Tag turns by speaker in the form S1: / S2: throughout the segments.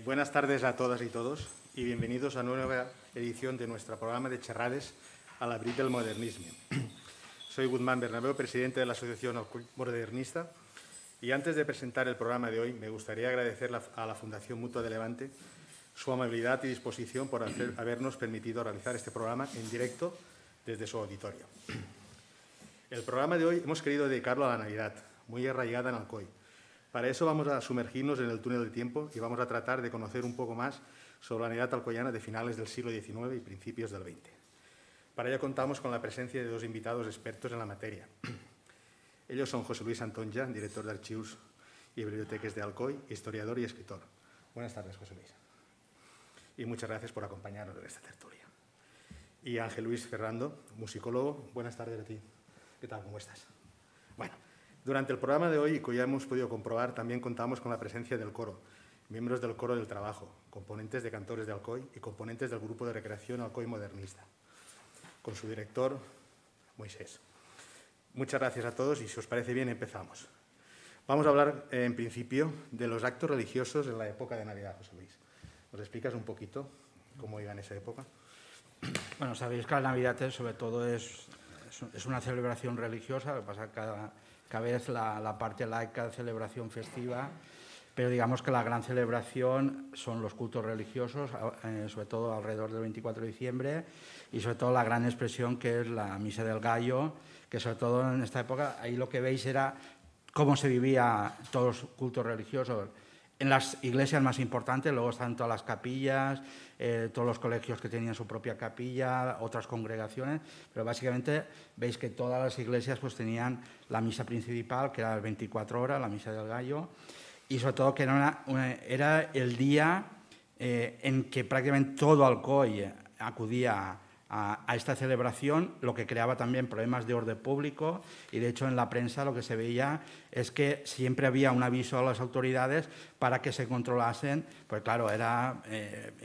S1: Buenas tardes a todas y todos y bienvenidos a una nueva edición de nuestro programa de xerrades a l'abril del modernismo. Soy Guzmán Bernabeu, presidente de la Asociación Alcoy Modernista, y antes de presentar el programa de hoy me gustaría agradecer a la Fundación Mutua de Levante su amabilidad y disposición por habernos permitido realizar este programa en directo desde su auditorio. El programa de hoy hemos querido dedicarlo a la Navidad, muy arraigada en Alcoy. Para eso vamos a sumergirnos en el túnel del tiempo y vamos a tratar de conocer un poco más sobre la Navidad alcoyana de finales del siglo XIX y principios del XX. Para ello contamos con la presencia de dos invitados expertos en la materia. Ellos son José Luis Antonja, director de Archivos y Bibliotecas de Alcoy, historiador y escritor. Buenas tardes, José Luis. Y muchas gracias por acompañarnos en esta tertulia. Y Ángel Luis Ferrando, musicólogo. Buenas tardes a ti. ¿Qué tal? ¿Cómo estás? Bueno. Durante el programa de hoy, como ya hemos podido comprobar, también contamos con la presencia del coro, miembros del Coro del Trabajo, componentes de Cantores de Alcoy y componentes del Grupo de Recreación Alcoy Modernista, con su director, Moisés. Muchas gracias a todos y, si os parece bien, empezamos. Vamos a hablar, en principio, de los actos religiosos en la época de Navidad, José Luis. ¿Nos explicas un poquito cómo iba en esa época?
S2: Bueno, sabéis que la Navidad, sobre todo, es una celebración religiosa, lo que pasa que cada vez la parte laica de celebración festiva, pero digamos que la gran celebración son los cultos religiosos, sobre todo alrededor del 24 de diciembre, y sobre todo la gran expresión que es la Misa del Gallo, que sobre todo en esta época, ahí lo que veis era cómo se vivía todos los cultos religiosos. En las iglesias más importantes, luego están todas las capillas, todos los colegios que tenían su propia capilla, otras congregaciones, pero básicamente veis que todas las iglesias pues tenían la misa principal, que era las 24 horas, la Misa del Gallo, y sobre todo que era el día en que prácticamente todo Alcoy acudía a esta celebración, lo que creaba también problemas de orden público, y de hecho en la prensa lo que se veía es que siempre había un aviso a las autoridades para que se controlasen, pues claro, era,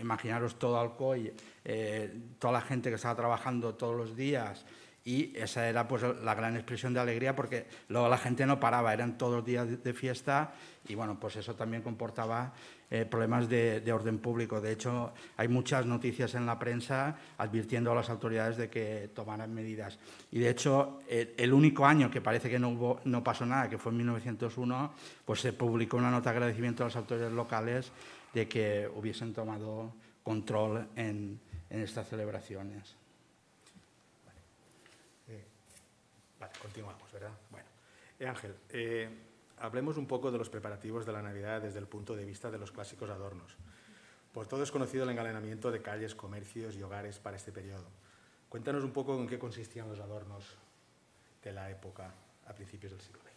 S2: imaginaros todo Alcoy, toda la gente que estaba trabajando todos los días, y esa era pues la gran expresión de alegría, porque luego la gente no paraba, eran todos los días de fiesta, y bueno, pues eso también comportaba problemas de orden público. De hecho, hay muchas noticias en la prensa advirtiendo a las autoridades de que tomaran medidas. Y de hecho, el único año que parece que no pasó nada, que fue en 1901, pues se publicó una nota de agradecimiento a las autoridades locales de que hubiesen tomado control en estas celebraciones.
S1: Vale, continuamos, ¿verdad? Bueno, Ángel, hablemos un poco de los preparativos de la Navidad desde el punto de vista de los clásicos adornos. Por todo es conocido el engalanamiento de calles, comercios y hogares para este periodo. Cuéntanos un poco en qué consistían los adornos de la época a principios del siglo XX.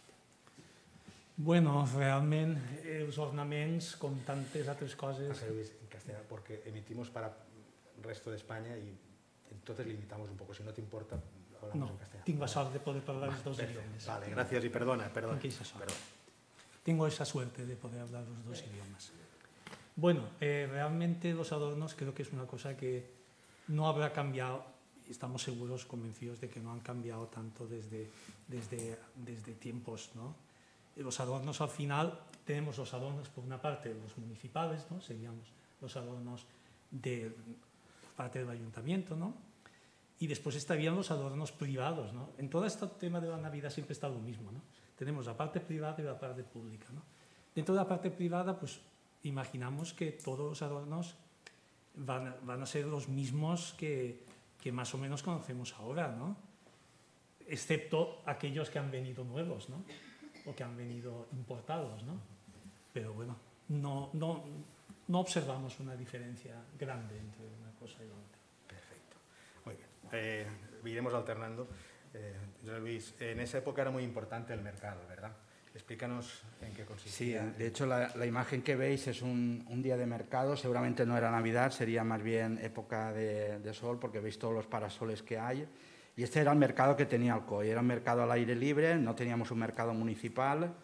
S3: Bueno, realment els ornaments, com tantes altres coses...
S1: En castellano, porque emitimos para el resto de España y entonces limitamos un poco. Si no te importa, hablamos en castellano.
S3: Tinc la sort de poder parlar los dos idiomas.
S1: Vale, gracias y perdona.
S3: Tengo esa suerte de poder hablar los dos idiomas. Bueno, realmente los adornos creo que es una cosa que no habrá cambiado, y estamos seguros, convencidos de que no han cambiado tanto desde tiempos, ¿no? Los adornos, al final, tenemos los adornos por una parte los municipales, ¿no? Serían los adornos de parte del ayuntamiento, ¿no? Y después estarían los adornos privados, ¿no? En todo este tema de la Navidad siempre está lo mismo, ¿no? Tenemos la parte privada y la parte pública, ¿no? Dentro de la parte privada, pues imaginamos que todos los adornos van a ser los mismos que más o menos conocemos ahora, ¿no? Excepto aquellos que han venido nuevos, ¿no? O que han venido importados, ¿no? Pero bueno, no observamos una diferencia grande entre una cosa y la otra.
S1: Perfecto. Muy bien. Iremos alternando. José Luis, en esa época era muy importante el mercado, ¿verdad? Explícanos en qué consistía.
S2: Sí, de hecho la imagen que veis es un día de mercado, seguramente no era Navidad, sería más bien época de sol, porque veis todos los parasoles que hay. Y este era el mercado que tenía Alcoy, era un mercado al aire libre, no teníamos un mercado municipal.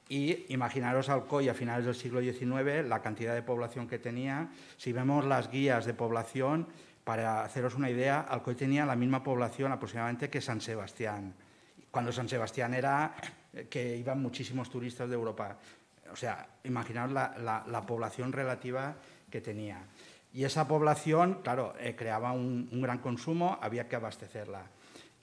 S2: Y imaginaros Alcoy a finales del siglo XIX, la cantidad de población que tenía. Si vemos las guías de población, para haceros una idea, Alcoy tenía la misma población aproximadamente que San Sebastián. Cuando San Sebastián era que iban muchísimos turistas de Europa. O sea, imaginaos la población relativa que tenía. Y esa población, claro, creaba un gran consumo, había que abastecerla.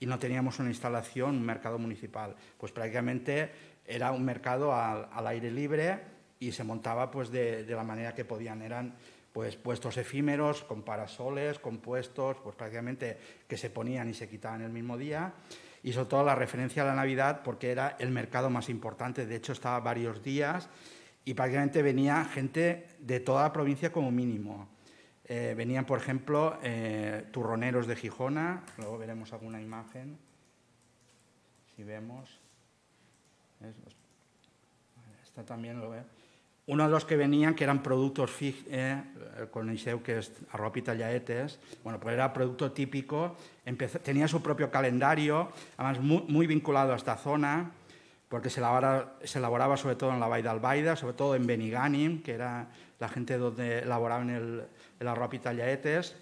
S2: Y no teníamos una instalación, un mercado municipal. Pues prácticamente era un mercado al aire libre y se montaba pues de la manera que podían. Eran pues puestos efímeros, con parasoles, con puestos, pues prácticamente que se ponían y se quitaban el mismo día. Y sobre todo la referencia a la Navidad, porque era el mercado más importante. De hecho, estaba varios días y prácticamente venía gente de toda la provincia como mínimo. Venían, por ejemplo, turroneros de Gijona, luego veremos alguna imagen, si vemos. Esta también lo ve. Uno de los que venían, que eran productos coneixeu que es arrop i tallaetes, bueno, pues era producto típico, tenía su propio calendario, además muy vinculado a esta zona, porque se elaboraba sobre todo en la Vall d'Albaida, sobre todo en Benigànim, que era la gente donde elaboraban el arrop i tallaetes,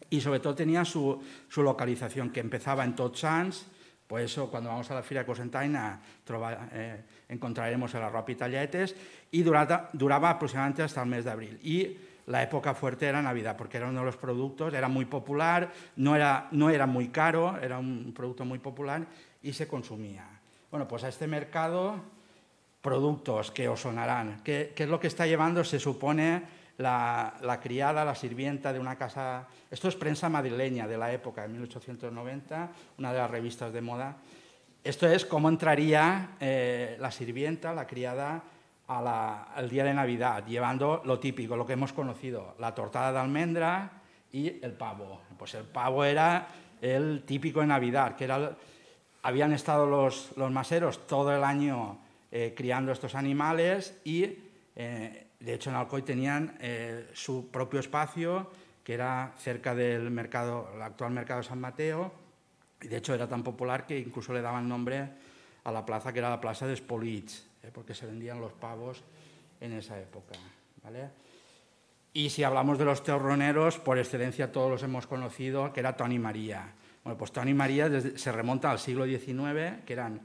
S2: y sobre todo tenía su localización, que empezaba en Tots Sants. Por eso, cuando vamos a la Fira de Cocentaina, encontraremos el arrop i tallaetes, y duraba aproximadamente hasta el mes de abril. Y la época fuerte era Navidad, porque era uno de los productos, era muy popular, no era muy caro, era un producto muy popular y se consumía. Bueno, pues a este mercado, productos que os sonarán. ¿Qué es lo que está llevando? Se supone la criada, la sirvienta de una casa. Esto es prensa madrileña de la época, de 1890, una de las revistas de moda. Esto es cómo entraría la sirvienta, la criada, al día de Navidad, llevando lo típico, lo que hemos conocido, la tortada de almendra y el pavo. Pues el pavo era el típico de Navidad, que habían estado los maseros todo el año criando estos animales y de hecho, en Alcoy tenían su propio espacio, que era cerca del mercado, el actual mercado de San Mateo, y de hecho era tan popular que incluso le daban nombre a la plaza, que era la plaza de Espolits, porque se vendían los pavos en esa época, ¿vale? Y si hablamos de los torroneros, por excelencia todos los hemos conocido, que era Toni María. Bueno, pues Toni María se remonta al siglo XIX, que eran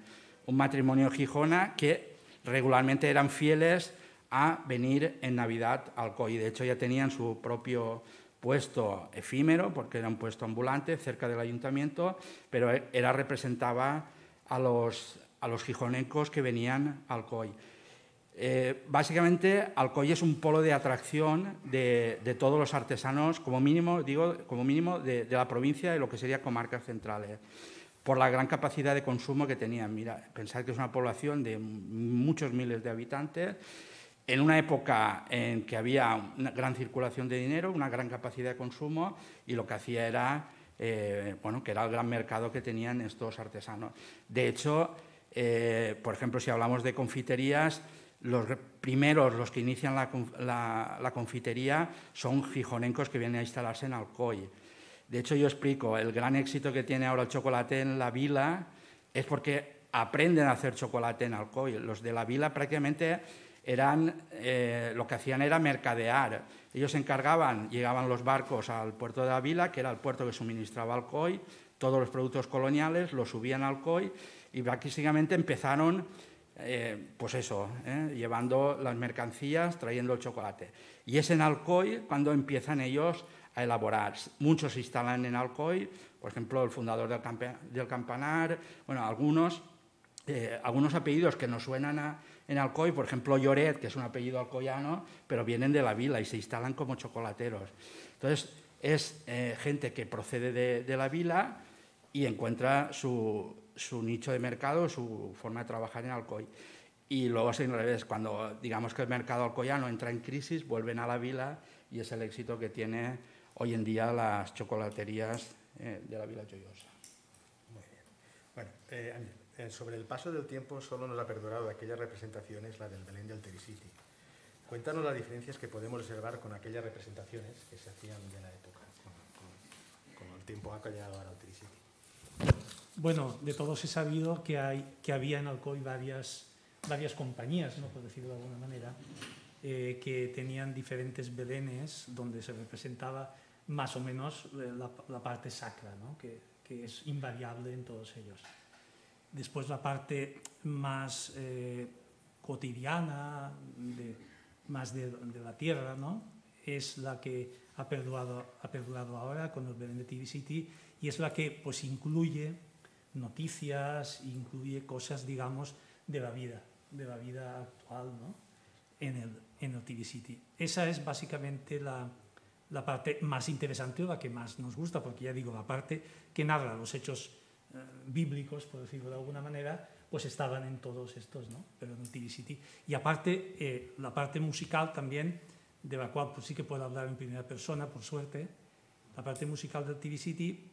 S2: un matrimonio Gijona que regularmente eran fieles a venir en Navidad a Alcoy. De hecho, ya tenían su propio puesto efímero, porque era un puesto ambulante cerca del ayuntamiento, pero representaba a los gijonecos que venían a Alcoy. Básicamente, Alcoy es un polo de atracción de todos los artesanos, como mínimo de la provincia de lo que sería comarcas centrales, por la gran capacidad de consumo que tenían. Mira, pensad que es una población de muchos miles de habitantes, en una época en que había una gran circulación de dinero, una gran capacidad de consumo, y lo que hacía era, que era el gran mercado que tenían estos artesanos. De hecho, por ejemplo, si hablamos de confiterías, los que inician la confitería son gijonencos que vienen a instalarse en Alcoy. De hecho, yo explico, el gran éxito que tiene ahora el chocolate en la vila es porque aprenden a hacer chocolate en Alcoy. Los de la vila prácticamente lo que hacían era mercadear. Ellos se encargaban, llegaban los barcos al puerto de la vila, que era el puerto que suministraba Alcoy, todos los productos coloniales los subían a Alcoy y básicamente empezaron, llevando las mercancías, trayendo el chocolate. Y es en Alcoy cuando empiezan ellos a elaborar. Muchos se instalan en Alcoy, Por ejemplo, el fundador del Campanar, bueno, algunos apellidos que nos suenan en Alcoy, por ejemplo, Lloret, que es un apellido alcoyano, pero vienen de la vila y se instalan como chocolateros. Entonces, es gente que procede de la vila y encuentra su nicho de mercado, su forma de trabajar en Alcoy. Y luego es al revés, cuando digamos que el mercado alcoyano entra en crisis, vuelven a la vila y es el éxito que tiene hoy en día las chocolaterías de la Vila Joiosa.
S1: Muy bien. Bueno, Ángel, sobre el paso del tiempo solo nos ha perdurado de aquellas representaciones la del Belén del Teresiti. Cuéntanos las diferencias que podemos observar con aquellas representaciones que se hacían de la época, con el tiempo ha llegado ahora al Teresiti.
S3: Bueno, de todos he sabido que había en Alcoy varias compañías, ¿no?, por decirlo de alguna manera, que tenían diferentes belenes donde se representaba más o menos la parte sacra, ¿no?, que es invariable en todos ellos. Después la parte más cotidiana, más de la tierra, ¿no?, es la que ha perdurado ahora con el Belén de Teresiti y es la que pues incluye noticias, incluye cosas, digamos, de la vida actual, ¿no?, en el Teresiti. Esa es básicamente la parte más interesante o la que más nos gusta, porque ya digo, la parte que narra los hechos bíblicos, por decirlo de alguna manera, pues estaban en todos estos, ¿no?, pero en el Teresiti. Y aparte, la parte musical también, de la cual pues sí que puedo hablar en primera persona, por suerte, la parte musical del Teresiti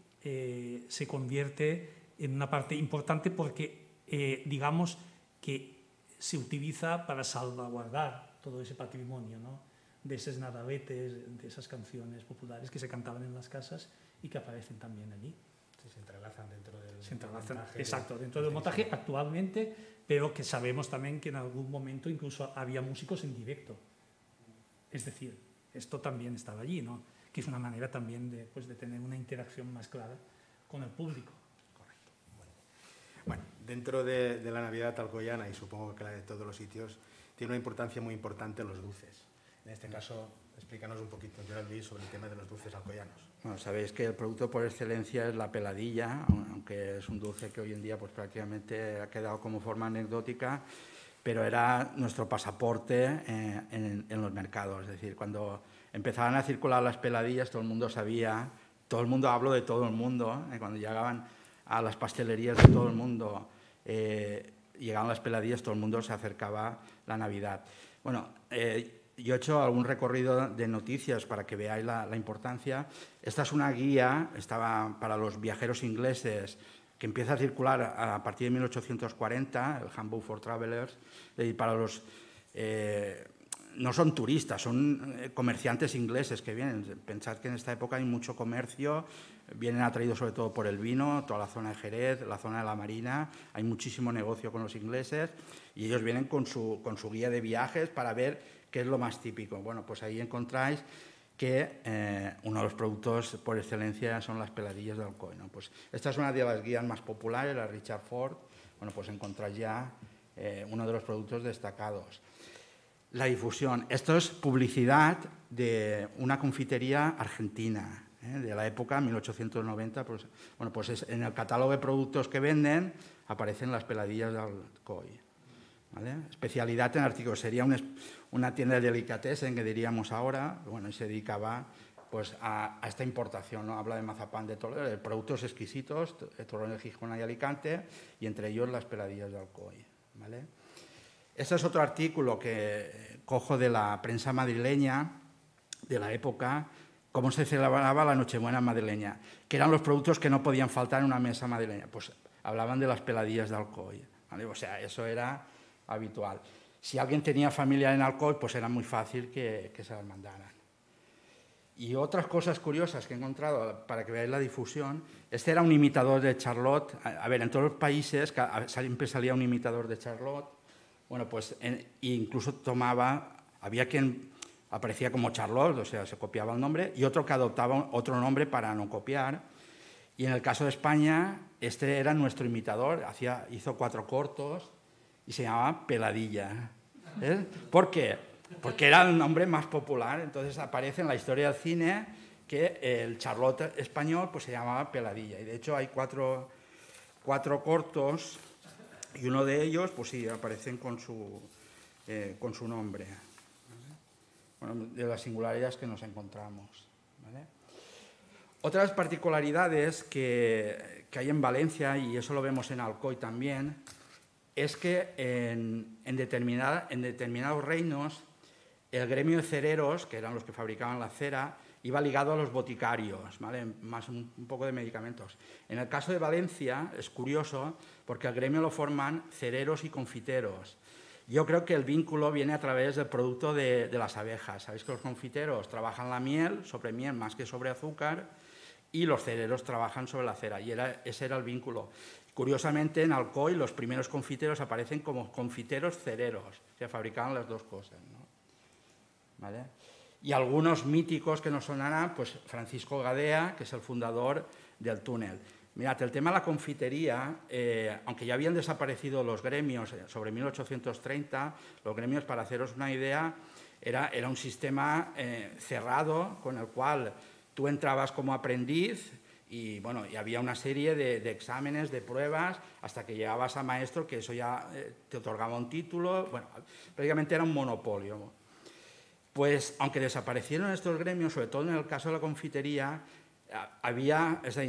S3: se convierte en una parte importante porque, digamos, que se utiliza para salvaguardar todo ese patrimonio, ¿no?, de esos nadaletes, de esas canciones populares que se cantaban en las casas y que aparecen también allí.
S1: Se entrelazan dentro del
S3: montaje. Exacto, dentro del montaje actualmente, pero que sabemos también que en algún momento incluso había músicos en directo. Es decir, esto también estaba allí, ¿no?, que es una manera también de tener una interacción más clara con el público.
S1: Correcto. Bueno, dentro de la Navidad alcoyana, y supongo que la de todos los sitios, tiene una importancia muy importante los dulces. En este caso, explícanos un poquito, Joan Luis, sobre el tema de los dulces alcoyanos.
S2: Bueno, sabéis que el producto por excelencia es la peladilla, aunque es un dulce que hoy en día pues, prácticamente ha quedado como forma anecdótica, pero era nuestro pasaporte en los mercados. Es decir, cuando empezaban a circular las peladillas, todo el mundo sabía, hablo de todo el mundo, cuando llegaban a las pastelerías de todo el mundo, llegaban las peladillas, todo el mundo se acercaba la Navidad. Bueno, yo he hecho algún recorrido de noticias para que veáis la importancia. Esta es una guía, estaba para los viajeros ingleses, que empieza a circular a partir de 1840, el Handbook for Travelers, y para los... no son turistas, son comerciantes ingleses que vienen. Pensad que en esta época hay mucho comercio, vienen atraídos sobre todo por el vino, toda la zona de Jerez, la zona de la Marina, hay muchísimo negocio con los ingleses y ellos vienen con su guía de viajes para ver qué es lo más típico. Bueno, pues ahí encontráis que uno de los productos por excelencia son las peladillas de Alcoy, ¿no? Pues esta es una de las guías más populares, la Richard Ford. Bueno, pues encontráis ya uno de los productos destacados. La difusión. Esto es publicidad de una confitería argentina, de la época 1890. Pues, bueno, pues en el catálogo de productos que venden aparecen las peladillas de Alcoy, ¿vale? Especialidad en artículos. Sería una tienda de delicatessen, que diríamos ahora, bueno, y se dedicaba pues, a esta importación, ¿no? Habla de mazapán de Toledo, de productos exquisitos, de Torrón de Gijón y Alicante, y entre ellos las peladillas de Alcoy, ¿vale? Este es otro artículo que cojo de la prensa madrileña de la época, cómo se celebraba la Nochebuena madrileña, que eran los productos que no podían faltar en una mesa madrileña. Pues hablaban de las peladillas de Alcoy, ¿vale? O sea, eso era habitual. Si alguien tenía familia en Alcoy, pues era muy fácil que se las mandaran. Y otras cosas curiosas que he encontrado para que veáis la difusión, este era un imitador de Charlotte. A ver, en todos los países siempre salía un imitador de Charlotte. Bueno, pues incluso había quien aparecía como Charlotte, o sea, se copiaba el nombre, y otro que adoptaba otro nombre para no copiar. Y en el caso de España, este era nuestro imitador, hizo 4 cortos y se llamaba Peladilla. ¿Por qué? Porque era el nombre más popular, entonces aparece en la historia del cine que el Charlotte español pues se llamaba Peladilla. Y de hecho hay cuatro cortos y uno de ellos pues sí aparecen con su nombre. Bueno, de las singularidades que nos encontramos. ¿Vale? Otras particularidades que hay en Valencia, y eso lo vemos en Alcoi también, es que en determinados reinos el gremio de cereros, que eran los que fabricaban la cera, iba ligado a los boticarios, ¿vale? Más un poco de medicamentos. En el caso de Valencia es curioso porque el gremio lo forman cereros y confiteros. Yo creo que el vínculo viene a través del producto de las abejas. Sabéis que los confiteros trabajan la miel, sobre miel más que sobre azúcar, y los cereros trabajan sobre la cera, y ese era el vínculo. Curiosamente, en Alcoi los primeros confiteros aparecen como confiteros cereros, que fabricaban las dos cosas, ¿no? ¿Vale? Y algunos míticos que nos sonarán, pues Francisco Gadea, que es el fundador del túnel. Mirad, el tema de la confitería, aunque ya habían desaparecido los gremios sobre 1830, los gremios, para haceros una idea, era un sistema cerrado con el cual tú entrabas como aprendiz y, bueno, y había una serie de exámenes, de pruebas, hasta que llegabas a maestro, que eso ya te otorgaba un título. Bueno, prácticamente era un monopolio. Pues, aunque desaparecieron estos gremios, sobre todo en el caso de la confitería,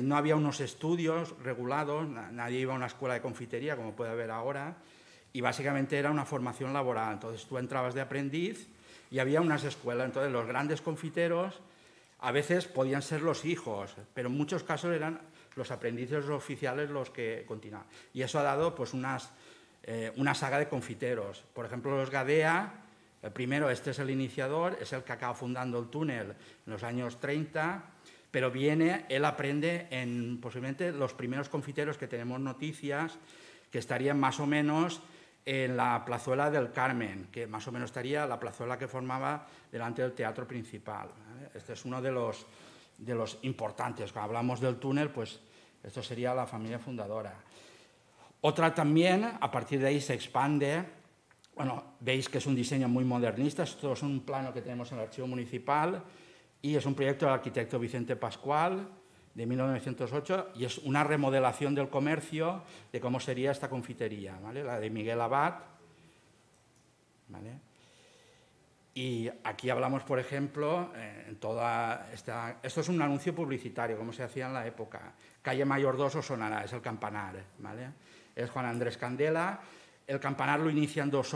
S2: no había unos estudios regulados, nadie iba a una escuela de confitería como puede haber ahora, y básicamente era una formación laboral. Entonces tú entrabas de aprendiz y había unas escuelas. Entonces los grandes confiteros a veces podían ser los hijos, pero en muchos casos eran los aprendices oficiales los que continuaban. Y eso ha dado pues una saga de confiteros. Por ejemplo, los Gadea, el primero, este es el iniciador, es el que acaba fundando el túnel en los años 30, pero él aprende en posiblemente los primeros confiteros que tenemos noticias, que estarían más o menos en la plazuela del Carmen, que más o menos estaría la plazuela que formaba delante del teatro principal, ¿vale? Este es uno de los importantes. Cuando hablamos del túnel, pues esto sería la familia fundadora. Otra también, a partir de ahí se expande. Bueno, veis que es un diseño muy modernista. Esto es un plano que tenemos en el archivo municipal y es un proyecto del arquitecto Vicente Pascual de 1908 y es una remodelación del comercio de cómo sería esta confitería, ¿vale? La de Miguel Abad, ¿vale? Y aquí hablamos, por ejemplo, esto es un anuncio publicitario, como se hacía en la época. Calle Mayor 2 os sonará, es el campanar, ¿vale? Es Juan Andrés Candela. El campanar lo inician dos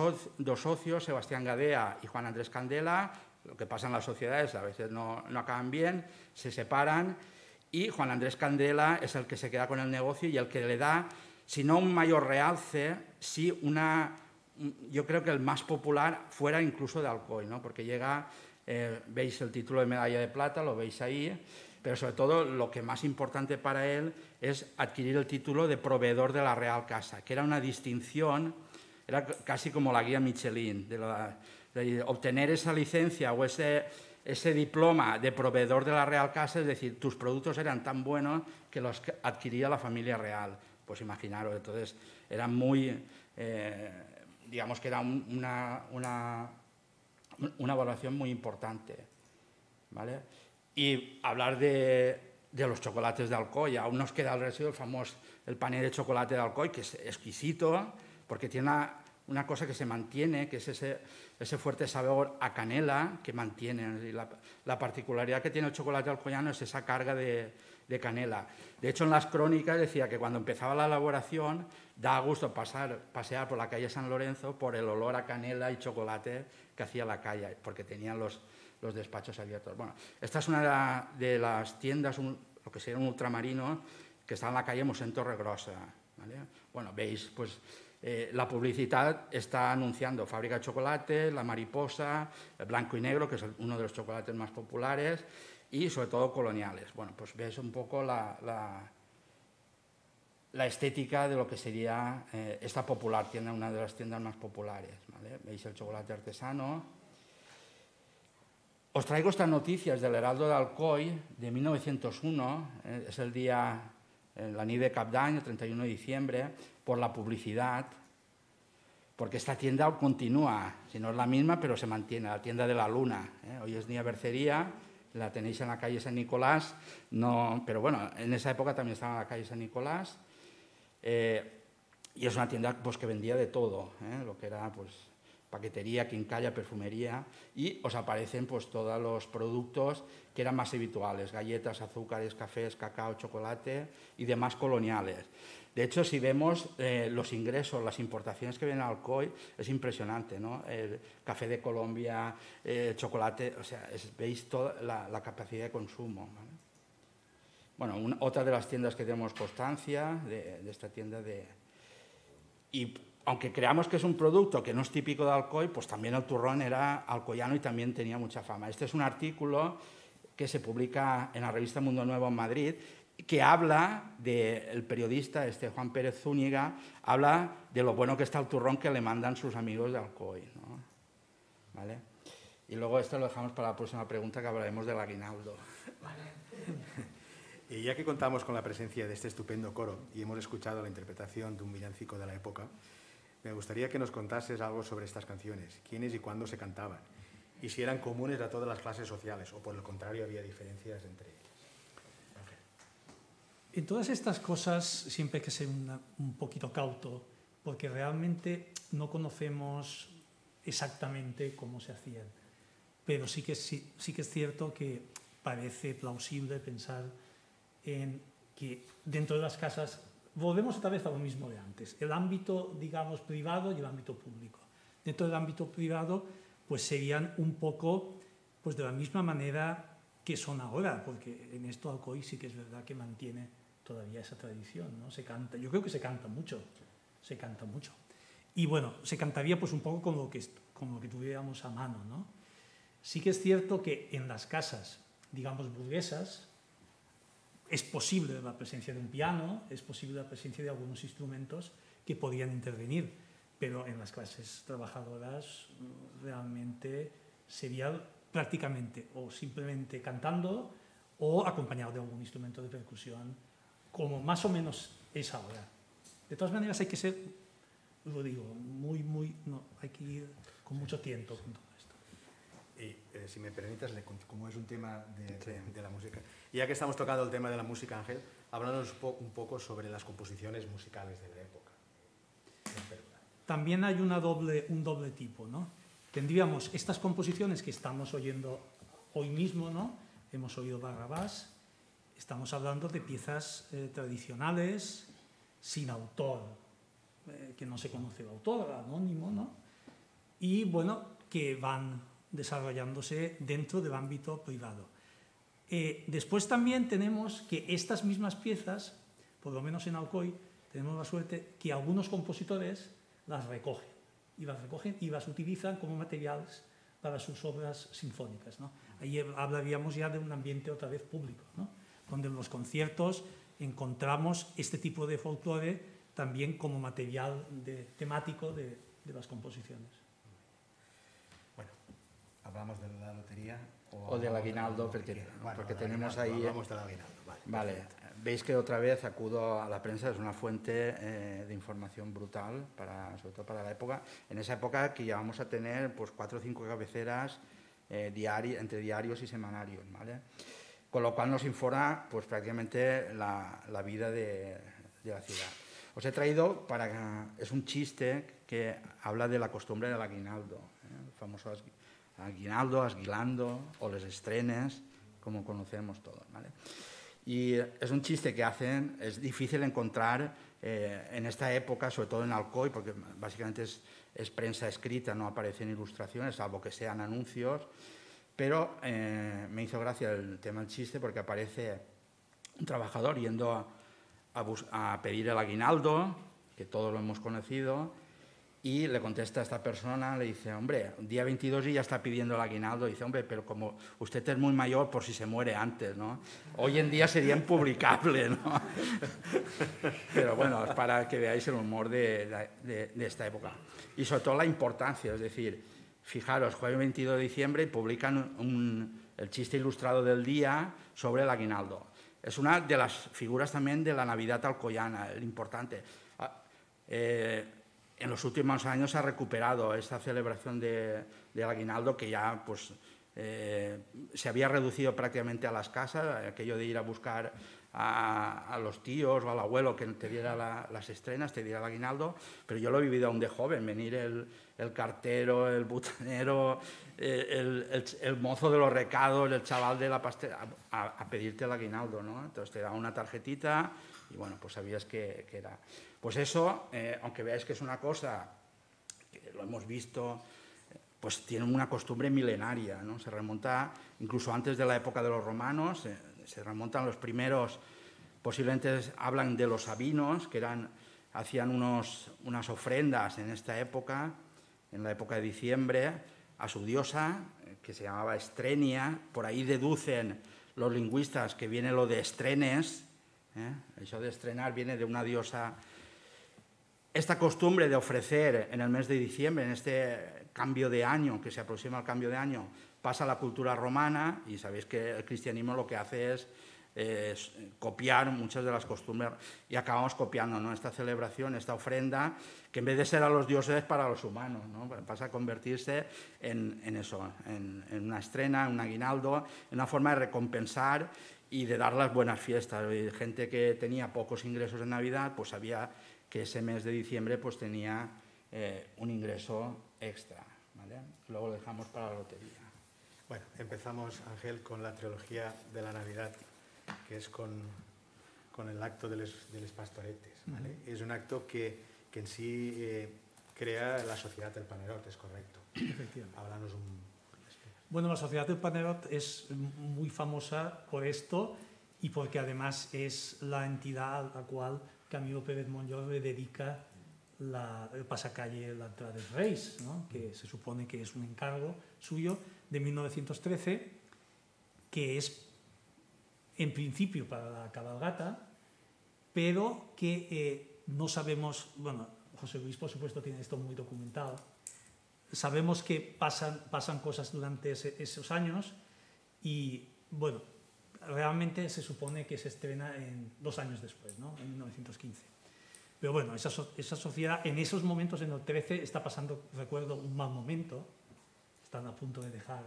S2: socios, Sebastián Gadea y Juan Andrés Candela. Lo que pasa en las sociedades, a veces no acaban bien, se separan, y Juan Andrés Candela es el que se queda con el negocio y el que le da, si no un mayor realce, sí yo creo que el más popular fuera incluso de Alcoi, ¿no? Porque llega, veis el título de medalla de plata, lo veis ahí, pero sobre todo lo que más importante para él es adquirir el título de proveedor de la Real Casa, que era una distinción, era casi como la guía Michelin, de obtener esa licencia o ese diploma de proveedor de la Real Casa, es decir, tus productos eran tan buenos que los adquiría la familia real. Pues imaginaros, entonces era muy, digamos que era una valoración muy importante, ¿vale? Y hablar de los chocolates de Alcoi, aún nos queda el residuo, el pané de chocolate de Alcoi, que es exquisito, porque tiene una cosa que se mantiene, que es ese fuerte sabor a canela que mantiene. La particularidad que tiene el chocolate alcoyano es esa carga de canela. De hecho, en las crónicas decía que cuando empezaba la elaboración da gusto pasear por la calle San Lorenzo por el olor a canela y chocolate que hacía la calle, porque tenían los despachos abiertos. Bueno, esta es una de las tiendas, lo que sería un ultramarino, que está en la calle Mosén Torregrosa, ¿vale? Bueno, veis, pues la publicidad está anunciando fábrica de chocolate, la mariposa, el blanco y negro, que es uno de los chocolates más populares, y sobre todo coloniales. Bueno, pues ves un poco la estética de lo que sería esta popular tienda, una de las tiendas más populares, ¿vale? Veis el chocolate artesano. Os traigo estas noticias del Heraldo de Alcoi de 1901, es el día, la nit de Cap d'Any, el 31 de diciembre, por la publicidad, porque esta tienda continúa, si no es la misma, pero se mantiene, la tienda de la Luna. Hoy es día Bercería, la tenéis en la calle San Nicolás, no, pero bueno, en esa época también estaba en la calle San Nicolás, y es una tienda pues, que vendía de todo, lo que era pues, paquetería, quincalla, perfumería, y os aparecen pues, todos los productos que eran más habituales, galletas, azúcares, cafés, cacao, chocolate y demás coloniales. De hecho, si vemos los ingresos, las importaciones que vienen a Alcoy, es impresionante, ¿no? El café de Colombia, chocolate, o sea, veis toda la capacidad de consumo, ¿vale? Bueno, otra de las tiendas que tenemos constancia de esta tienda y aunque creamos que es un producto que no es típico de Alcoy, pues también el turrón era alcoyano y también tenía mucha fama. Este es un artículo que se publica en la revista Mundo Nuevo en Madrid, que habla del periodista Juan Pérez Zúñiga, habla de lo bueno que está el turrón que le mandan sus amigos de Alcoy, ¿no? ¿Vale? Y luego esto lo dejamos para la próxima pregunta, que hablaremos del aguinaldo.
S1: Y ya que contamos con la presencia de este estupendo coro y hemos escuchado la interpretación de un villancico de la época, me gustaría que nos contases algo sobre estas canciones, quiénes y cuándo se cantaban, y si eran comunes a todas las clases sociales o por el contrario había diferencias entre ellas.
S3: En todas estas cosas siempre hay que ser un poquito cauto, porque realmente no conocemos exactamente cómo se hacían. Pero sí que es cierto que parece plausible pensar en que dentro de las casas, volvemos otra vez a lo mismo de antes, el ámbito, digamos, privado y el ámbito público. Dentro del ámbito privado, pues serían un poco pues de la misma manera que son ahora, porque en esto Alcoy sí que es verdad que mantiene todavía esa tradición, ¿no? Se canta, yo creo que se canta mucho. Y bueno, se cantaría pues un poco con lo que tuviéramos a mano, ¿no? Sí que es cierto que en las casas, digamos, burguesas, es posible la presencia de un piano, es posible la presencia de algunos instrumentos que podían intervenir, pero en las clases trabajadoras realmente sería prácticamente o simplemente cantando o acompañado de algún instrumento de percusión, como más o menos es ahora. De todas maneras hay que ser, os lo digo, hay que ir con mucho tiento con todo esto.
S1: Y si me permites, como es un tema de la música, y ya que estamos tocando el tema de la música, Ángel, háblanos un poco sobre las composiciones musicales de la época.
S3: También hay un doble tipo, ¿no? Tendríamos estas composiciones que estamos oyendo hoy mismo, ¿no? Hemos oído Barrabás, estamos hablando de piezas tradicionales, sin autor, que no se conoce el autor, anónimo, ¿no? Y bueno, que van desarrollándose dentro del ámbito privado. Después también tenemos que estas mismas piezas, por lo menos en Alcoy, tenemos la suerte que algunos compositores las recogen y las utilizan como materiales para sus obras sinfónicas, ¿no? Ahí hablaríamos ya de un ambiente otra vez público, ¿no? Donde en los conciertos encontramos este tipo de folclore también como material temático de las composiciones.
S1: Bueno, hablamos de la lotería
S2: o del aguinaldo, porque tenemos ahí...
S1: Hablamos del aguinaldo,
S2: vale. Veis que otra vez acudo a la prensa, es una fuente de información brutal, sobre todo para la época. En esa época que ya vamos a tener pues, 4 o 5 cabeceras entre diarios y semanarios, ¿vale? Con lo cual nos informa pues, prácticamente la vida de la ciudad. Os he traído es un chiste que habla de la costumbre del aguinaldo, el famoso aguinaldo, asguilando o les estrenes, como conocemos todos, ¿vale? Y es un chiste que hacen, es difícil encontrar en esta época, sobre todo en Alcoy, porque básicamente es prensa escrita, no aparecen ilustraciones, salvo que sean anuncios, pero me hizo gracia el tema del chiste porque aparece un trabajador yendo a pedir el aguinaldo, que todos lo hemos conocido, y le contesta a esta persona, le dice, hombre, día 22 y ya está pidiendo el aguinaldo. Y dice, hombre, pero como usted es muy mayor por si se muere antes, ¿no? Hoy en día sería impublicable, ¿no? Pero bueno, es para que veáis el humor de esta época. Y sobre todo la importancia, es decir, fijaros, jueves 22 de diciembre y publican el chiste ilustrado del día sobre el aguinaldo. Es una de las figuras también de la Navidad alcoyana, el importante. En los últimos años se ha recuperado esta celebración del aguinaldo que ya pues, se había reducido prácticamente a las casas, aquello de ir a buscar a los tíos o al abuelo que te diera las estrenas, te diera el aguinaldo, pero yo lo he vivido aún de joven, venir el cartero, el butanero, el mozo de los recados, el chaval de la pastelería, a pedirte el aguinaldo, ¿no? Entonces te daba una tarjetita y bueno, pues sabías que era. Pues eso, aunque veáis que es una cosa que lo hemos visto, pues tiene una costumbre milenaria, ¿no? Se remonta incluso antes de la época de los romanos, se remontan los primeros, posiblemente hablan de los sabinos, que hacían unas ofrendas en esta época, en la época de diciembre, a su diosa, que se llamaba Estrenia. Por ahí deducen los lingüistas que viene lo de estrenes, eso de estrenar viene de una diosa. Esta costumbre de ofrecer en el mes de diciembre, en este cambio de año, que se aproxima al cambio de año, pasa a la cultura romana, y sabéis que el cristianismo lo que hace es copiar muchas de las costumbres, y acabamos copiando, ¿no?, esta celebración, esta ofrenda, que en vez de ser a los dioses es para los humanos, ¿no? Pasa a convertirse en eso, en una estrena, en un aguinaldo, en una forma de recompensar y de dar las buenas fiestas. Y gente que tenía pocos ingresos en Navidad, pues sabía que ese mes de diciembre pues tenía un ingreso extra, ¿vale? Luego lo dejamos para la lotería.
S1: Bueno, empezamos, Ángel, con la trilogía de la Navidad, que es con el acto de les pastoretes, ¿vale? Es un acto que en sí crea la Sociedad del Panerot, ¿es correcto?
S3: Efectivamente.
S1: Háblanos un...
S3: Bueno, la Sociedad del Panerot es muy famosa por esto y porque además es la entidad a la cual Camilo Pérez Monllor le dedica el pasacalle La entrada dels Reis, ¿no?, que se supone que es un encargo suyo de 1913, que es en principio para la cabalgata, pero que no sabemos, bueno, José Luis por supuesto tiene esto muy documentado, sabemos que pasan cosas durante esos años y bueno, realmente se supone que se estrena 2 años después, ¿no?, en 1915. Pero bueno, esa sociedad en esos momentos, en el 13, está pasando, recuerdo, un mal momento. Están a punto de dejar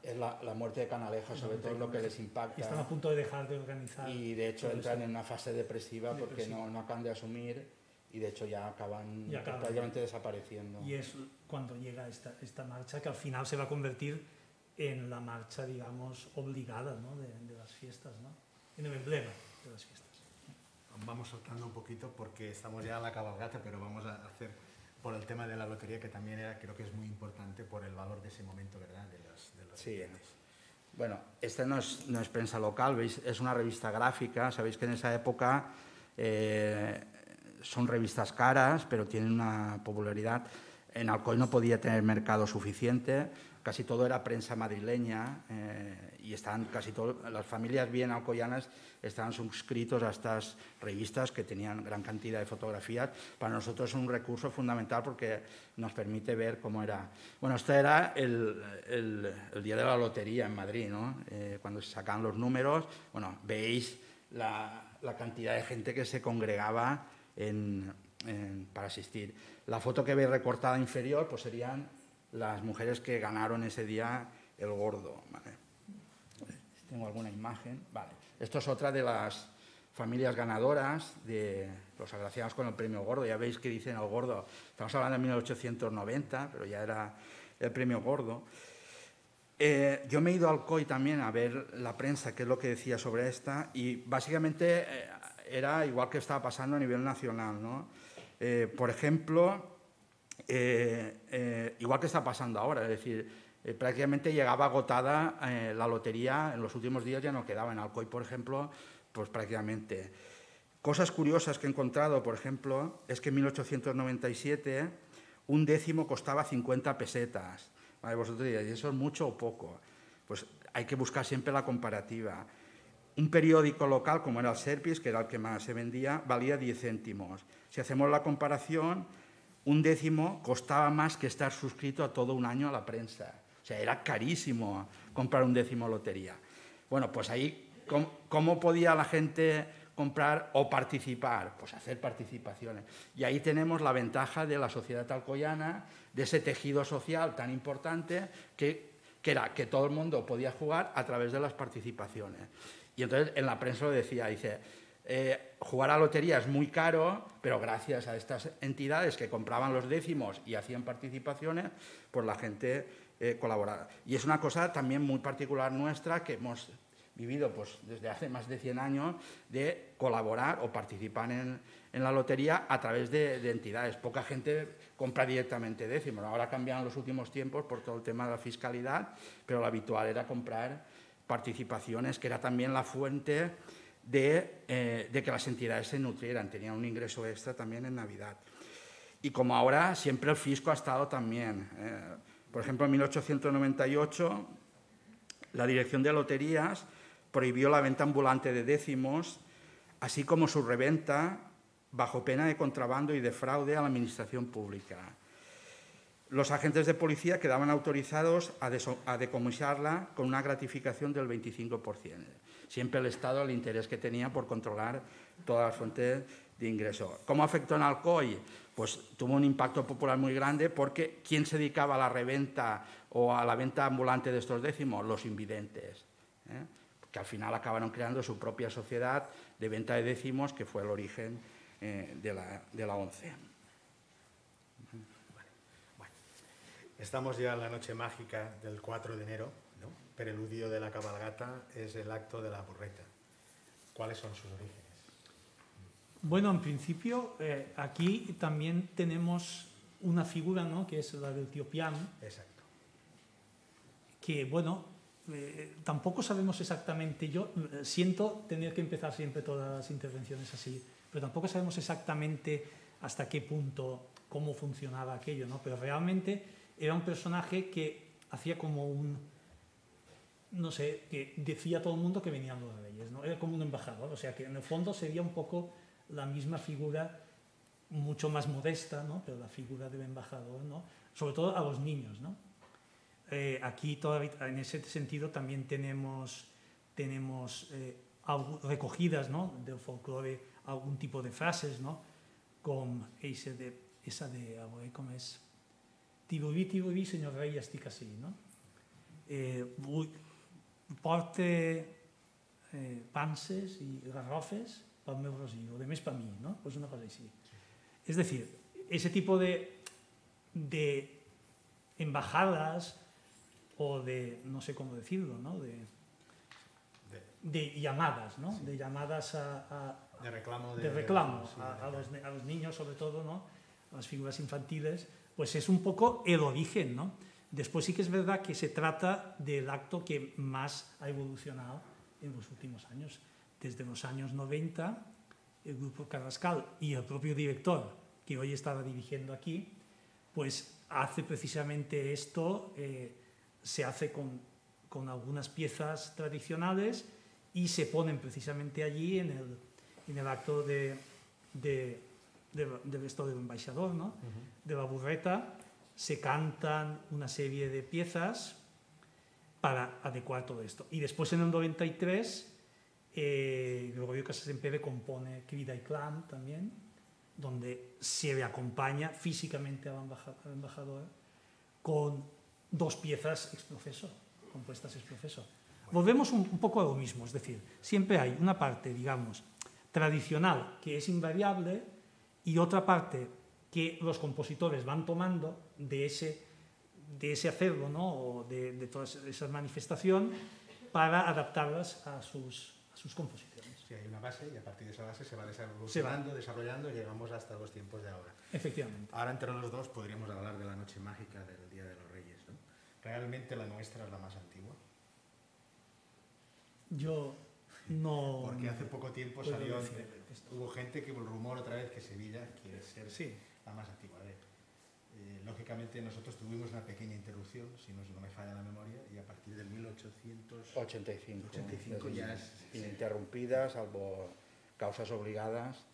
S2: Es la muerte de Canalejas, sobre todo lo que les impacta.
S3: Están a punto de dejar de organizar.
S2: Y de hecho entran en una fase depresiva porque no acaban de asumir y de hecho ya acaban prácticamente desapareciendo.
S3: Y es cuando llega esta marcha que al final se va a convertir en la marcha, digamos, obligada, ¿no?, de las fiestas, ¿no?, en el emblema de las fiestas.
S1: Vamos soltando un poquito porque estamos ya en la cabalgata, pero vamos a hacer por el tema de la lotería, que también creo que es muy importante por el valor de ese momento, ¿verdad?, de los
S2: sí.
S1: billetes.
S2: Bueno, esta no es prensa local, ¿veis? Es una revista gráfica. Sabéis que en esa época son revistas caras, pero tienen una popularidad. En Alcoy no podía tener mercado suficiente, casi todo era prensa madrileña y casi todas las familias bien alcoyanas estaban suscritos a estas revistas que tenían gran cantidad de fotografías. Para nosotros es un recurso fundamental porque nos permite ver cómo era. Bueno, este era el día de la lotería en Madrid, ¿no? Cuando se sacaban los números, bueno, veis la cantidad de gente que se congregaba para asistir. La foto que veis recortada inferior pues serían las mujeres que ganaron ese día el gordo, ¿vale? Tengo alguna imagen, vale. Esto es otra de las familias ganadoras de los agraciados con el premio gordo. Ya veis que dicen el gordo. Estamos hablando de 1890, pero ya era el premio gordo. Yo me he ido a Alcoy también a ver la prensa, qué es lo que decía sobre esta, y básicamente era igual que estaba pasando a nivel nacional, ¿no? Por ejemplo, igual que está pasando ahora, es decir, prácticamente llegaba agotada la lotería, en los últimos días ya no quedaba. En Alcoy, por ejemplo, pues prácticamente. Cosas curiosas que he encontrado, por ejemplo, es que en 1897 un décimo costaba 50 pesetas. ¿Vale? Vosotros diréis, ¿eso es mucho o poco? Pues hay que buscar siempre la comparativa. Un periódico local, como era el Serpis, que era el que más se vendía, valía 10 céntimos. Si hacemos la comparación, un décimo costaba más que estar suscrito a todo un año a la prensa. O sea, era carísimo comprar un décimo lotería. Bueno, pues ahí, ¿cómo podía la gente comprar o participar? Pues hacer participaciones. Y ahí tenemos la ventaja de la sociedad alcoyana, de ese tejido social tan importante que que era que todo el mundo podía jugar a través de las participaciones. Y entonces en la prensa lo decía, dice, jugar a lotería es muy caro, pero gracias a estas entidades que compraban los décimos y hacían participaciones, pues la gente colaboraba. Y es una cosa también muy particular nuestra que hemos vivido pues, desde hace más de 100 años de colaborar o participar en la lotería a través de entidades. Poca gente compra directamente décimos. Ahora cambian los últimos tiempos por todo el tema de la fiscalidad, pero lo habitual era comprar participaciones, que era también la fuente de que las entidades se nutrieran, tenían un ingreso extra también en Navidad. Y como ahora, siempre el fisco ha estado también. Por ejemplo, en 1898, la Dirección de Loterías prohibió la venta ambulante de décimos, así como su reventa bajo pena de contrabando y de fraude a la administración pública. Los agentes de policía quedaban autorizados a decomisarla con una gratificación del 25%. Siempre el Estado, el interés que tenía por controlar todas las fuentes de ingreso. ¿Cómo afectó en Alcoy? Pues tuvo un impacto popular muy grande porque ¿quién se dedicaba a la reventa o a la venta ambulante de estos décimos? Los invidentes, que al final acabaron creando su propia sociedad de venta de décimos, que fue el origen de la ONCE.
S1: Estamos ya en la noche mágica del 4 de enero, ¿no? Preludio de la cabalgata es el acto de la burreta. ¿Cuáles son sus orígenes?
S3: Bueno, en principio, aquí también tenemos una figura, ¿no?, que es la del tío Pian.
S1: Exacto.
S3: Que, bueno, tampoco sabemos exactamente, yo siento tener que empezar siempre todas las intervenciones así, pero tampoco sabemos exactamente hasta qué punto, cómo funcionaba aquello, ¿no? Pero realmente era un personaje que hacía como un, no sé, que decía a todo el mundo que venían los reyes, ¿no? Era como un embajador, o sea que en el fondo sería un poco la misma figura, mucho más modesta, ¿no? Pero la figura del embajador, ¿no? Sobre todo a los niños, ¿no? Aquí todavía, en ese sentido también tenemos recogidas, ¿no?, del folclore algún tipo de frases, ¿no?, com esa de, a veure com és, tiburí, senyor rei, estic ací, no? Porte panses i garrofes pel meu rosí, o de més per mi, ¿no? Pues una cosa así. Es decir, ese tipo de embajadas o de, no sé cómo decirlo, ¿no?, de llamadas, ¿no?, de llamadas
S1: de reclamo,
S3: a los niños, sobre todo, ¿no?, a las figuras infantiles, pues es un poco el origen, ¿no? Después sí que es verdad que se trata del acto que más ha evolucionado en los últimos años. Desde los años 90, el Grupo Carrascal y el propio director, que hoy estaba dirigiendo aquí, pues hace precisamente esto, se hace con algunas piezas tradicionales y se ponen precisamente allí en el acto de esto del embaixador, ¿no? De la burreta, se cantan una serie de piezas para adecuar todo esto. Y después en el 93, Gregorio Casasempere compone Crida y Clam también, donde se le acompaña físicamente al embajador con dos piezas ex profeso, compuestas ex profeso. Volvemos un poco a lo mismo, es decir, siempre hay una parte, digamos, tradicional que es invariable y otra parte que los compositores van tomando de ese acervo, ¿no?, o de toda esa manifestación para adaptarlas a sus composiciones.
S1: Sí, hay una base y a partir de esa base se va desarrollando y llegamos hasta los tiempos de ahora.
S3: Efectivamente.
S1: Ahora entre los dos podríamos hablar de la noche mágica del Día de los Reyes, ¿no? ¿Realmente la nuestra es la más antigua?
S3: Yo no...
S1: Porque hace poco tiempo salió, hubo gente que hubo el rumor otra vez que Sevilla quiere ser la más antigua. Lógicamente nosotros tuvimos una pequeña interrupción, si no me falla la memoria, y a partir del 1885 ya es
S2: ininterrumpida, salvo causas obligadas.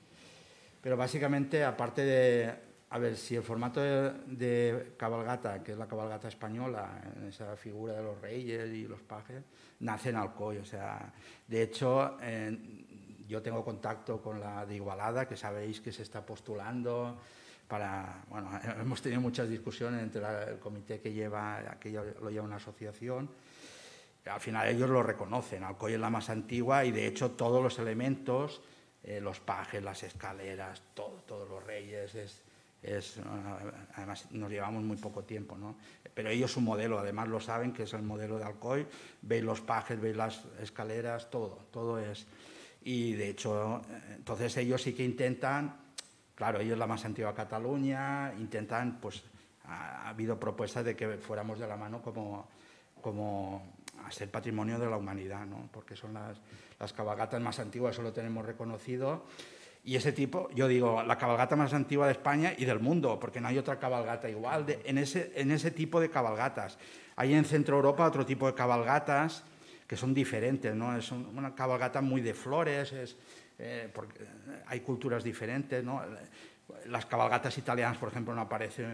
S2: Pero básicamente, aparte de, a ver, si el formato de cabalgata, que es la cabalgata española, en esa figura de los reyes y los pajes, nace en Alcoy. O sea, de hecho, yo tengo contacto con la de Igualada, que sabéis que se está postulando bueno, hemos tenido muchas discusiones entre el comité que lo lleva una asociación. Al final ellos lo reconocen, Alcoy es la más antigua y de hecho todos los elementos, los pajes, las escaleras, todos los reyes, además nos llevamos muy poco tiempo, ¿no? Pero ellos su modelo, además lo saben que es el modelo de Alcoy, veis los pajes, veis las escaleras, todo es. Y de hecho, entonces ellos sí que intentan, claro, ellos la más antigua Cataluña, intentan, pues ha habido propuestas de que fuéramos de la mano como a ser patrimonio de la humanidad, ¿no? Porque son las cabalgatas más antiguas, eso lo tenemos reconocido. Y ese tipo, yo digo, la cabalgata más antigua de España y del mundo, porque no hay otra cabalgata igual en ese tipo de cabalgatas. Hay en Centro Europa otro tipo de cabalgatas que son diferentes, ¿no? Es una cabalgata muy de flores, porque hay culturas diferentes, ¿no? Las cabalgatas italianas, por ejemplo, no aparece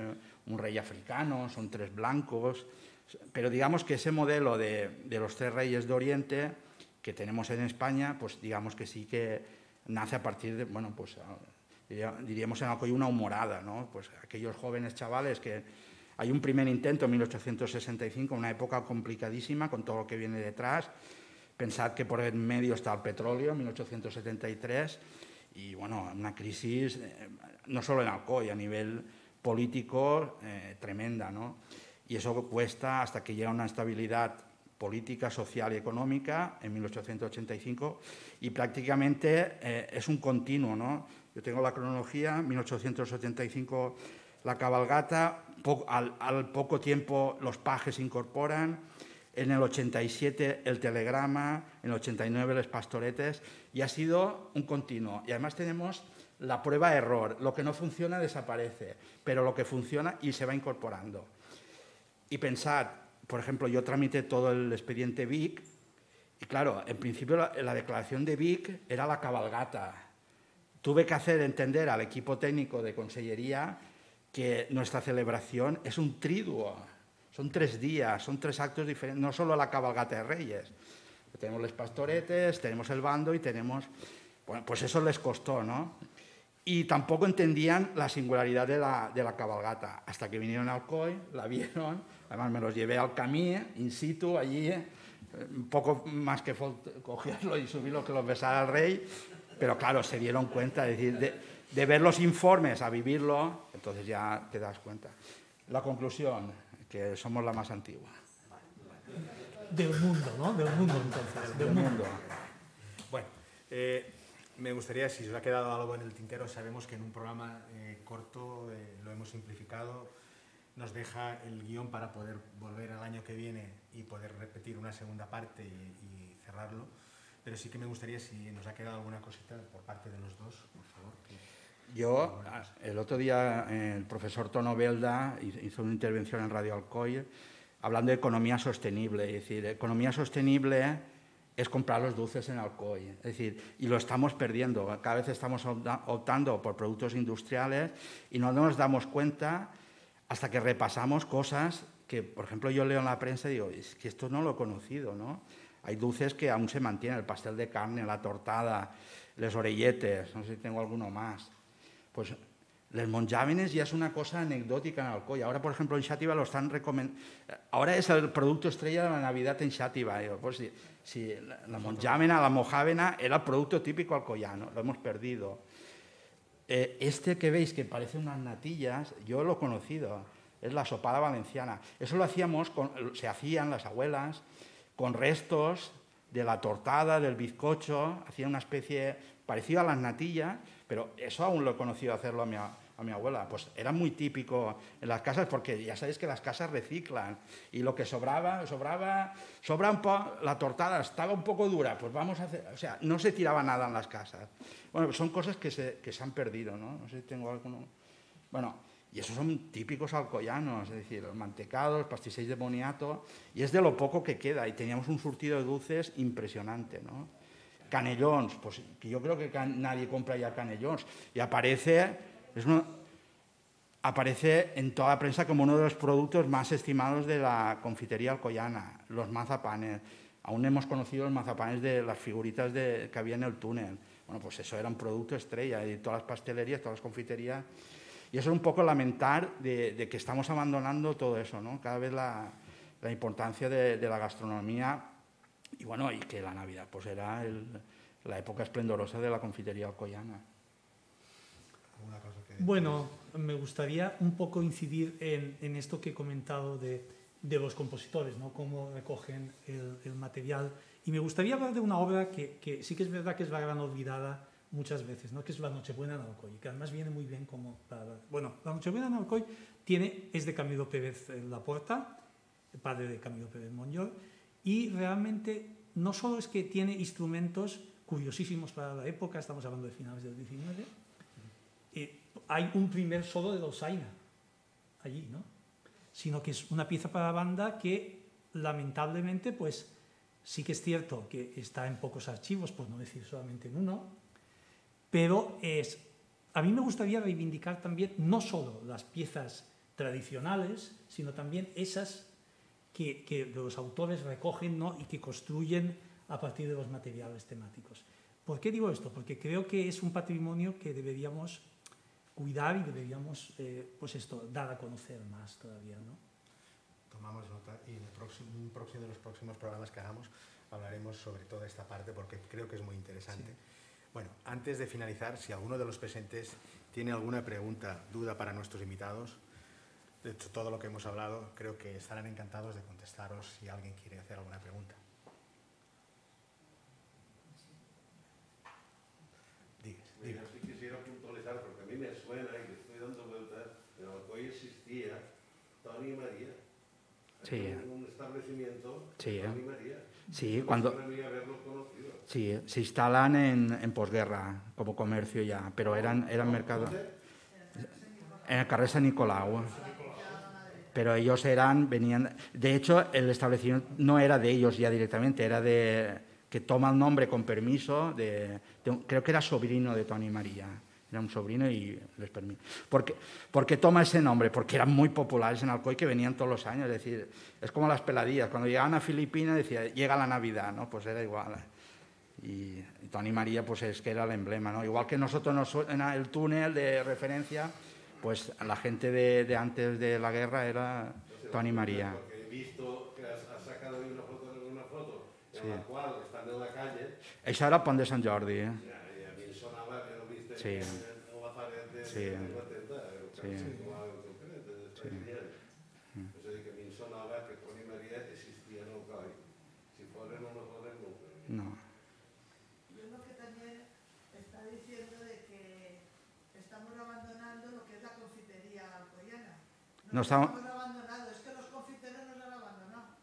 S2: un rey africano, son 3 blancos. Pero digamos que ese modelo de los 3 reyes de Oriente que tenemos en España, pues digamos que sí que nace a partir de, bueno, pues diríamos en Alcoy una humorada, ¿no? Pues aquellos jóvenes chavales que hay un primer intento en 1865, una época complicadísima con todo lo que viene detrás. Pensad que por en medio está el petróleo, en 1873, y bueno, una crisis no solo en Alcoy, a nivel político tremenda, ¿no? Y eso cuesta hasta que llega una estabilidad política, social y económica en 1885 y prácticamente es un continuo, ¿no? Yo tengo la cronología, 1885 la cabalgata, al poco tiempo los pajes se incorporan, en el 87 el telegrama, en el 89 los pastoretes y ha sido un continuo. Y además tenemos la prueba-error, lo que no funciona desaparece, pero lo que funciona y se va incorporando. Y pensad, por ejemplo, yo tramité todo el expediente Vic y claro, en principio la declaración de Vic era la cabalgata. Tuve que hacer entender al equipo técnico de Consellería que nuestra celebración es un triduo, son 3 días, son 3 actos diferentes, no solo la cabalgata de Reyes. Tenemos los pastoretes, tenemos el bando y tenemos... Bueno, pues eso les costó, ¿no? Y tampoco entendían la singularidad de la cabalgata, hasta que vinieron a Alcoy, la vieron, además me los llevé al camí, in situ, allí, un poco más que cogerlo y subirlo que los besara al rey, pero claro, se dieron cuenta, es decir, de ver los informes a vivirlo, entonces ya te das cuenta. La conclusión, que somos la más antigua.
S3: Del mundo, ¿no? Del mundo, entonces.
S2: Del mundo.
S1: Bueno, me gustaría, si os ha quedado algo en el tintero, sabemos que en un programa corto lo hemos simplificado, nos deja el guión para poder volver al año que viene y poder repetir una segunda parte y cerrarlo, pero sí que me gustaría, si nos ha quedado alguna cosita por parte de los dos, por favor.
S2: Yo, el otro día, el profesor Tono Belda hizo una intervención en Radio Alcoy hablando de economía sostenible, es decir, economía sostenible es comprar los dulces en Alcoy, es decir, y lo estamos perdiendo, cada vez estamos optando por productos industriales y no nos damos cuenta hasta que repasamos cosas que, por ejemplo, yo leo en la prensa y digo, es que esto no lo he conocido, ¿no? Hay dulces que aún se mantienen, el pastel de carne, la tortada, los orelletes, no sé si tengo alguno más. Pues los monjàvenes ya es una cosa anecdótica en Alcoy. Ahora, por ejemplo, en Xàtiva lo están recomendando. Ahora es el producto estrella de la Navidad en Xàtiva. Pues si la monjàvena, la mojàvena era el producto típico alcoyano, lo hemos perdido. Este que veis que parece unas natillas, yo lo he conocido, es la sopada valenciana. Eso lo hacíamos, se hacían las abuelas con restos de la tortada, del bizcocho, hacían una especie parecida a las natillas, pero eso aún lo he conocido hacerlo a mi abuela. Pues era muy típico en las casas, porque ya sabéis que las casas reciclan, y lo que sobra un poco, la tortada estaba un poco dura, pues vamos a hacer, o sea, no se tiraba nada en las casas. Bueno, son cosas que se han perdido, ¿no? No sé si tengo alguno... Bueno, y esos son típicos alcoyanos, es decir, los mantecados, pastisseis de boniato, y es de lo poco que queda, y teníamos un surtido de dulces impresionante, ¿no? Canellons, pues que yo creo que nadie compra ya canellons, y aparece en toda la prensa como uno de los productos más estimados de la confitería alcoyana, los mazapanes. Aún hemos conocido los mazapanes de las figuritas que había en el túnel. Bueno, pues eso era un producto estrella, y todas las pastelerías, todas las confiterías. Y eso es un poco lamentar de que estamos abandonando todo eso, ¿no? Cada vez la importancia de la gastronomía y, bueno, y que la Navidad pues era la época esplendorosa de la confitería alcoyana.
S3: Bueno, me gustaría un poco incidir en esto que he comentado de los compositores, ¿no? Cómo recogen el material. Y me gustaría hablar de una obra que sí que es verdad que es la gran olvidada muchas veces, ¿no? Que es La Nochebuena en Alcoy, que además viene muy bien como para... Bueno, La Nochebuena en Alcoy es de Camilo Pérez Laporta, el padre de Camilo Pérez Monllor, y realmente no solo es que tiene instrumentos curiosísimos para la época, estamos hablando de finales del 19, hay un primer solo de Dolçaina allí, ¿no? Sino que es una pieza para banda que lamentablemente pues sí que es cierto que está en pocos archivos, por no decir solamente en uno, pero a mí me gustaría reivindicar también no solo las piezas tradicionales, sino también esas que los autores recogen, ¿no? Y que construyen a partir de los materiales temáticos. ¿Por qué digo esto? Porque creo que es un patrimonio que deberíamos cuidar y deberíamos pues esto, dar a conocer más todavía, ¿no?
S1: Tomamos nota y en un próximo de los próximos programas que hagamos hablaremos sobre toda esta parte porque creo que es muy interesante. Sí. Bueno, antes de finalizar, si alguno de los presentes tiene alguna pregunta, duda para nuestros invitados, de todo lo que hemos hablado, creo que estarán encantados de contestaros si alguien quiere hacer alguna pregunta.
S4: Mira, sí quisiera puntualizar, porque a mí me suena y le estoy dando vueltas, en Alcoy existía Toni María.
S2: Sí.
S4: Un establecimiento,
S2: sí,
S4: Toni María.
S2: Sí, cuando... Sí, se instalan en posguerra como comercio ya, pero eran mercados... En el carrer San Nicolau. Pero ellos venían... De hecho, el establecimiento no era de ellos ya directamente, era que toma el nombre con permiso creo que era sobrino de Toni María. Era un sobrino y les permite. ¿Por qué toma ese nombre? Porque eran muy populares en Alcoy, que venían todos los años. Es decir, es como las peladillas. Cuando llegaban a Filipinas decía, llega la Navidad, ¿no? Pues era igual. Y Toni María, pues es que era el emblema, ¿no? Igual que nosotros nos suena el túnel de referencia, pues la gente de antes de la guerra era Toni María.
S4: Porque he visto que has sacado una foto en la cual están en la calle.
S2: Això era el Pont de Sant Jordi,
S4: I a mi em sonava que no viste
S2: sí.
S4: en la paret de la tenda,
S2: sí.
S4: És a dir, que a mi em sonava que Toni María existia en Alcoy. Si foren o no foren, no ho crec.
S2: No.
S5: Yo lo que también está diciendo de que estamos abandonando lo que es la confitería alcoyana. No estamos abandonado, es que los confiteros nos han abandonado.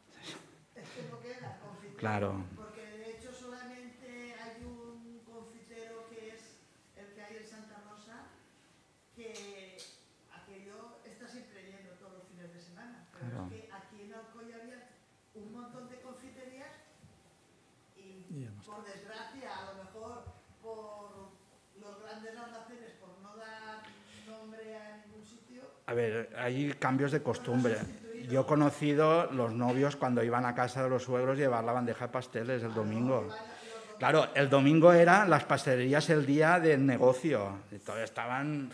S5: Es que no queda confitero.
S2: Claro.
S5: Porque de hecho solamente hay un confitero que es el que hay en Santa Rosa, que aquello está siempre lleno todos los fines de semana. Pero claro. Es que aquí en Alcoy había un montón de confiterías y por desgracia, a lo mejor por los grandes almacenes, por no dar nombre a ningún sitio.
S2: A ver, hay cambios de costumbre. Yo he conocido los novios cuando iban a casa de los suegros llevar la bandeja de pasteles el domingo. Claro, el domingo eran las pastelerías el día del negocio. Estaban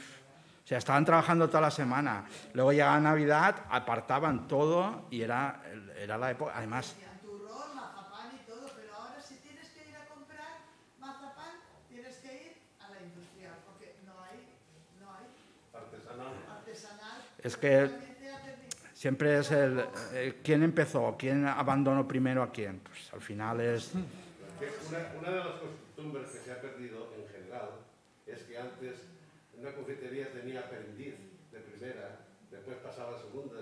S2: trabajando toda la semana. Luego llegaba Navidad, apartaban todo y era la época. Además...
S5: Turrón, mazapán y todo, pero ahora si tienes que ir a comprar mazapán, tienes que ir a la industrial, porque no hay. Artesanal.
S2: Es que... Siempre es quién empezó, quién abandonó primero a quién. Pues al final es...
S4: Una de las costumbres que se ha perdido en general es que antes una confitería tenía aprendiz de primera, después pasaba a segunda,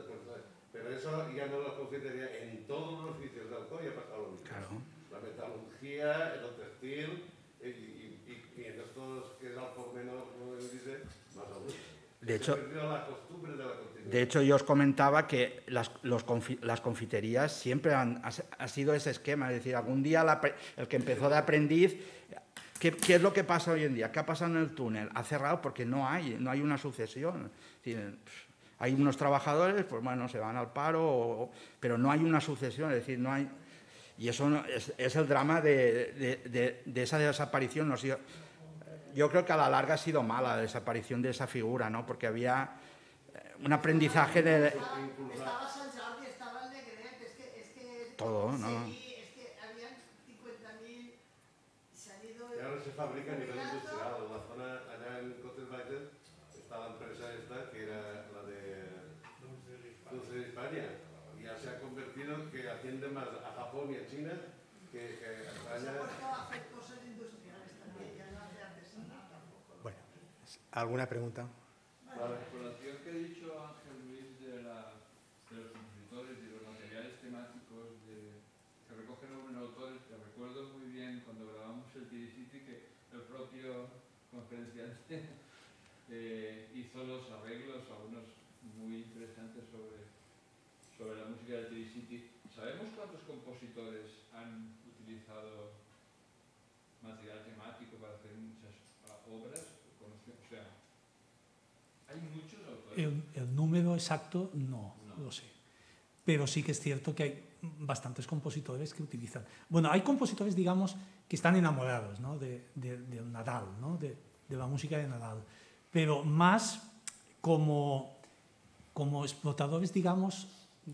S4: pero eso ya no es la confitería, en todos los oficios de Alcoy ha pasado lo mismo.
S2: Claro.
S4: La metalurgia, el textil y en estos que es algo menos, como dice, más aún.
S2: De hecho, yo os comentaba que las confiterías siempre ha sido ese esquema, es decir, algún día el que empezó de aprendiz, ¿qué es lo que pasa hoy en día? ¿Qué ha pasado en el túnel? Ha cerrado porque no hay una sucesión. Es decir, hay unos trabajadores, pues bueno, se van al paro, pero no hay una sucesión, es decir, no hay... Y eso es el drama de esa desaparición. yo creo que a la larga ha sido mala la desaparición de esa figura, ¿no? Porque había un aprendizaje de...
S5: Estaba Sant Jordi, estaba el Negret, es que
S2: todo, ¿no?
S5: Es que habían 50.000, se han ido...
S4: Y ahora se fabrica a nivel industrial. En la zona, allá en Cotelbaites, está la empresa esta, que era la de Dulce de España. Y ya se ha convertido que atiende más a Japón y a China que a
S5: Se
S4: España.
S5: ha puesto a hacer cosas industriales también, ya no hace artesanal tampoco.
S1: Bueno, ¿alguna pregunta?
S6: Con relación que ha dicho Ángel Luis de los compositores y los materiales temáticos que recogen algunos autores, que recuerdo muy bien cuando grabamos el Tiricity que el propio conferenciante hizo los arreglos, algunos muy interesantes sobre la música del Tiricity. ¿Sabemos cuántos compositores han utilizado material temático para hacer muchas obras? O sea, ¿hay muchos autores?
S3: El número exacto no lo sé. Pero sí que es cierto que hay bastantes compositores que utilizan. Bueno, hay compositores, digamos, que están enamorados, ¿no? del Nadal, ¿no? de la música de Nadal. Pero más como explotadores, digamos,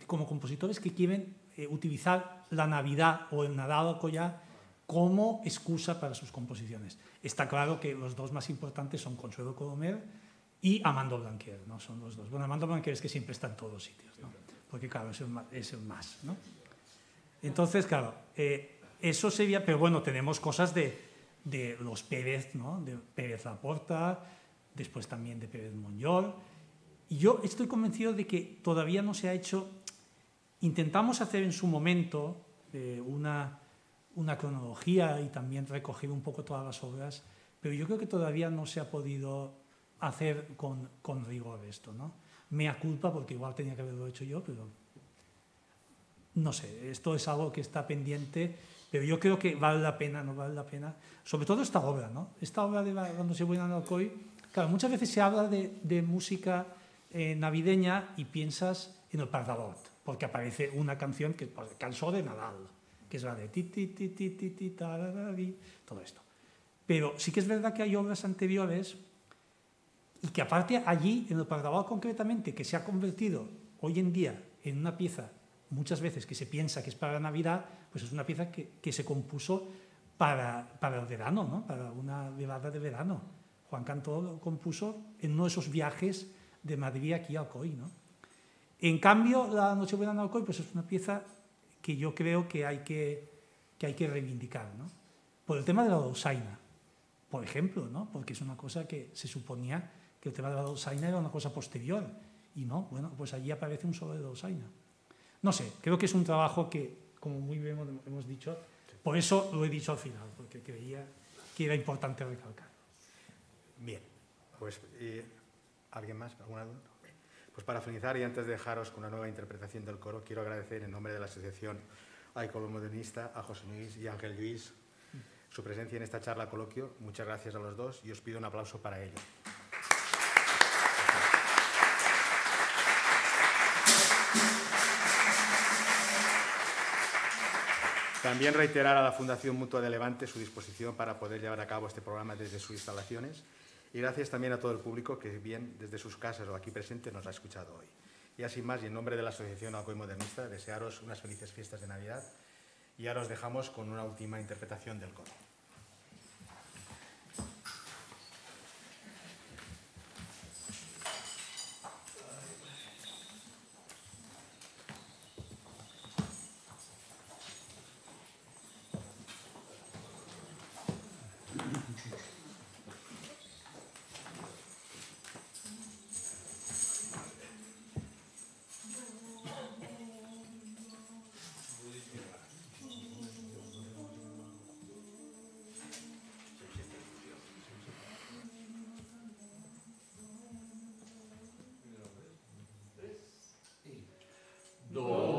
S3: como compositores que quieren utilizar la Navidad o el Nadal o Collà como excusa para sus composiciones. Está claro que los dos más importantes son Consuelo Colomer y Amando Blanquer, ¿no? Son los dos. Bueno, Amando Blanquer es que siempre está en todos sitios, ¿no? Porque claro, es el más, ¿no? Entonces, claro, eso sería, pero bueno, tenemos cosas de los Pérez, ¿no? De Pérez Laporta, después también de Pérez Monllol. Y yo estoy convencido de que todavía no se ha hecho. Intentamos hacer en su momento una cronología y también recoger un poco todas las obras, pero yo creo que todavía no se ha podido hacer con rigor esto, ¿no? Mea culpa, porque igual tenía que haberlo hecho yo, pero no sé, esto es algo que está pendiente, pero yo creo que vale la pena, no vale la pena, sobre todo esta obra, ¿no? Esta obra de Cuando se vuela en Alcoy, claro, muchas veces se habla de música navideña y piensas en el Pardalot, porque aparece una canción que pues, Cançó de Nadal, que es la de ti ti ti ti ti ti tararari, todo esto. Pero sí que es verdad que hay obras anteriores y que aparte allí, en el Pardalot concretamente, que se ha convertido hoy en día en una pieza muchas veces que se piensa que es para la Navidad, pues es una pieza que se compuso para el verano, ¿no? Para una velada de verano. Juan Cantó lo compuso en uno de esos viajes de Madrid aquí a Alcoy, ¿no? En cambio, la Nochebuena en Alcoy pues es una pieza que yo creo que hay que reivindicar, ¿no? Por el tema de la dolçaina, por ejemplo, ¿no? Porque es una cosa que se suponía que el tema de la dolçaina era una cosa posterior, y no, bueno, pues allí aparece un solo de dolçaina. No sé, creo que es un trabajo que, como muy bien hemos dicho, por eso lo he dicho al final, porque creía que era importante recalcar.
S1: Bien, pues ¿alguien más? ¿Alguna duda? Pues para finalizar y antes de dejaros con una nueva interpretación del coro, quiero agradecer en nombre de la Asociación Aicolo Modernista a José Luis y Ángel Luis su presencia en esta charla coloquio. Muchas gracias a los dos y os pido un aplauso para ello. También reiterar a la Fundación Mutua de Levante su disposición para poder llevar a cabo este programa desde sus instalaciones. Y gracias también a todo el público que, bien desde sus casas o aquí presente, nos ha escuchado hoy. Y así más, y en nombre de la Asociación Alcoy Modernista, desearos unas felices fiestas de Navidad y ahora os dejamos con una última interpretación del coro.
S6: Do